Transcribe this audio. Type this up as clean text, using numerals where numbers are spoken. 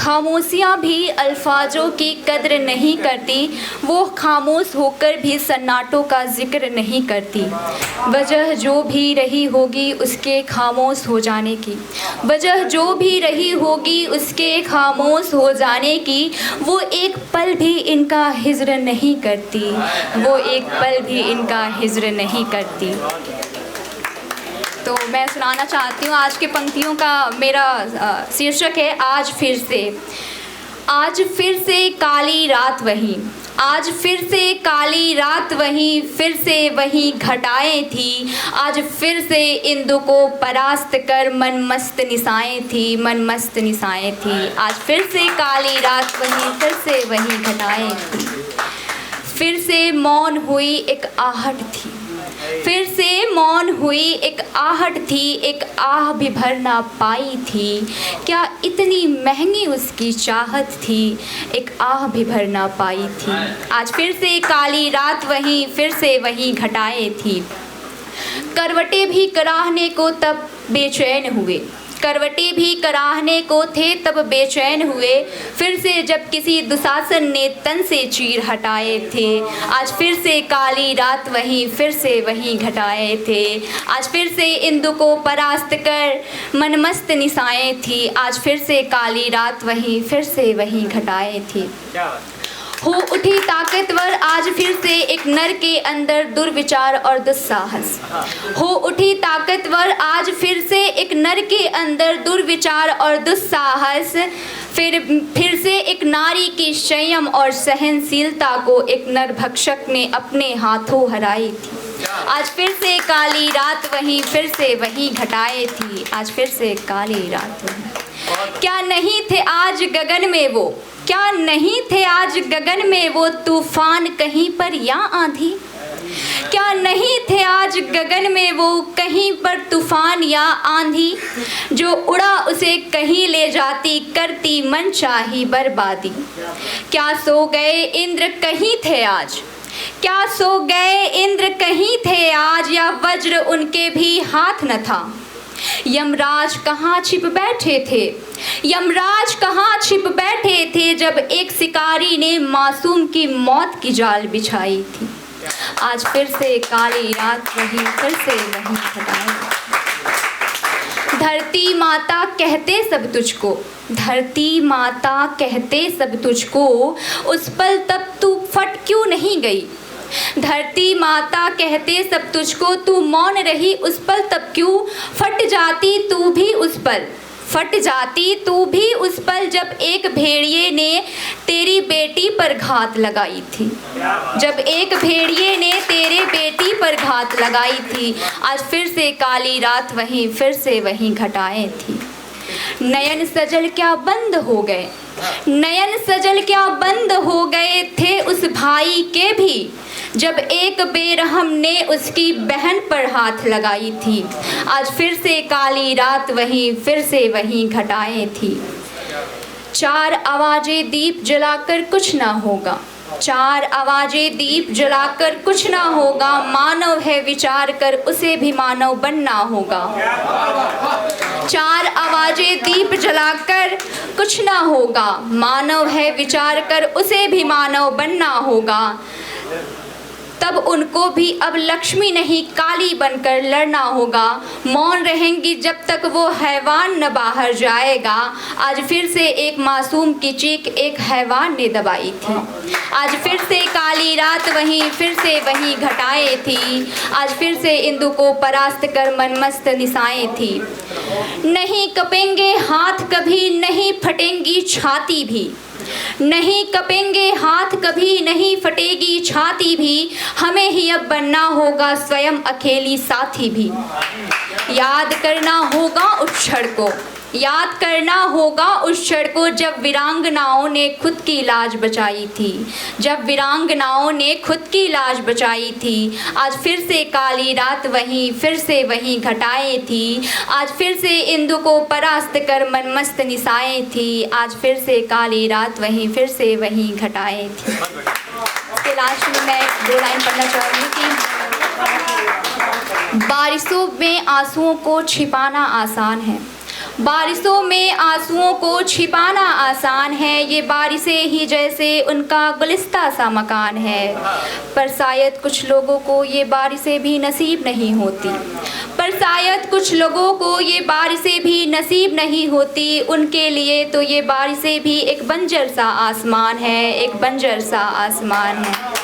खामोशियाँ भी अल्फाजों की कद्र नहीं करती, वो खामोश होकर भी सन्नाटों का जिक्र नहीं करती। वजह जो भी रही होगी उसके खामोश हो जाने की, वजह जो भी रही होगी उसके खामोश हो जाने की, वो एक पल भी इनका हिज्र नहीं करती, वो एक पल भी इनका हिज्र नहीं करती। तो मैं सुनाना चाहती हूँ, आज के पंक्तियों का मेरा शीर्षक है आज फिर से। आज फिर से काली रात वही, आज फिर से काली रात वही, फिर से वही घटाएं थी। आज फिर से इंदु को परास्त कर मन मस्त निशाएं थी, मन मस्त निशाएं थी। आज फिर से काली रात वही, फिर से वही घटाएं थी। फिर से मौन हुई एक आहट थी, फिर से मौन हुई एक आहट थी, एक आह भी भर ना पाई थी। क्या इतनी महंगी उसकी चाहत थी, एक आह भी भर ना पाई थी। आज फिर से काली रात वही, फिर से वही घटाए थी। करवटें भी कराहने को तब बेचैन हुए, करवटें भी कराहने को थे तब बेचैन हुए। फिर से जब किसी दुशासन ने तन से चीर हटाए थे। आज फिर से काली रात वही, फिर से वही घटाए थे। आज फिर से इंदु को परास्त कर मनमस्त निशाएं थी। आज फिर से काली रात वही, फिर से वही घटाए थी। हो उठी ताकतवर आज फिर से एक नर के अंदर दुर्विचार और दुस्साहस। हो उठी ताकतवर आज फिर से एक नर के अंदर दुर्विचार और दुस्साहस। फिर से एक नारी की संयम और सहनशीलता को एक नरभक्षक ने अपने हाथों हराई थी। आज फिर से काली रात वही, फिर से वही घटाए थी। आज फिर से काली रात वही। क्या नहीं थे आज गगन में वो, क्या नहीं थे आज गगन में वो तूफान कहीं पर या आंधी। क्या नहीं थे आज गगन में वो कहीं पर तूफान या आंधी। जो उड़ा उसे कहीं ले जाती, करती मनचाही बर्बादी। क्या सो गए इंद्र कहीं थे आज, क्या सो गए इंद्र कहीं थे आज, या वज्र उनके भी हाथ न था। यमराज कहाँ छिप बैठे थे, यमराज कहाँ छिप बैठे थे, जब एक शिकारी ने मासूम की मौत की जाल बिछाई थी। आज फिर से काली रात वही, फिर से वही घटाए। धरती माता कहते सब तुझको, धरती माता कहते सब तुझको, उस पल तब तू फट क्यों नहीं गई। धरती माता कहते सब तुझको, तू मौन रही उस पल तब क्यों। फट जाती तू भी उस पल, फट जाती तू भी उस पल, जब एक भेड़िए ने तेरी बेटी पर घात लगाई थी, जब एक भेड़िए ने तेरे बेटी पर घात लगाई थी। आज फिर से काली रात वही, फिर से वही घटाए थी। नयन सजल क्या बंद हो गए, नयन सजल क्या बंद हो गए थे उस भाई के भी, जब एक बेरहम ने उसकी बहन पर हाथ लगाई थी। आज फिर से काली रात वही, फिर से वही घटाए थी। चार आवाजें दीप जलाकर कुछ ना होगा, चार आवाजें दीप जलाकर कुछ ना होगा। मानव है विचार कर उसे भी मानव बनना होगा। चार आवाजें दीप जलाकर कुछ ना होगा, मानव है विचार कर उसे भी मानव बनना होगा। तब उनको भी अब लक्ष्मी नहीं काली बनकर लड़ना होगा। मौन रहेंगी जब तक वो हैवान न बाहर जाएगा। आज फिर से एक मासूम की चीख एक हैवान ने दबाई थी। आज फिर से काली रात वही, फिर से वही घटाए थी। आज फिर से इंदु को परास्त कर मनमस्त निशाएं थी। नहीं कपेंगे हाथ कभी, नहीं फटेंगी छाती भी, नहीं कपेंगे हाथ कभी, नहीं फटेगी छाती भी। हमें ही अब बनना होगा स्वयं अकेली साथी भी। याद करना होगा उस क्षण को, याद करना होगा उस क्षण को, जब वीरांगनाओं ने खुद की लाज बचाई थी, जब वीरांगनाओं ने खुद की लाज बचाई थी। आज फिर से काली रात वही, फिर से वही घटाए थी। आज फिर से इंदु को परास्त कर मनमस्त निशाएं थी। आज फिर से काली रात वही, फिर से वही घटाए थी। इसके लास्ट में मैं दो लाइन पढ़ना चाहूँगी कि बारिशों में आंसुओं को छिपाना आसान है, बारिशों में आंसुओं को छिपाना आसान है, ये बारिशें ही जैसे उनका गुलिस्ता सा मकान है। पर शायद कुछ लोगों को ये बारिशें भी नसीब नहीं होती, पर शायद कुछ लोगों को ये बारिशें भी नसीब नहीं होती। उनके लिए तो ये बारिशें भी एक बंजर सा आसमान है, एक बंजर सा आसमान है।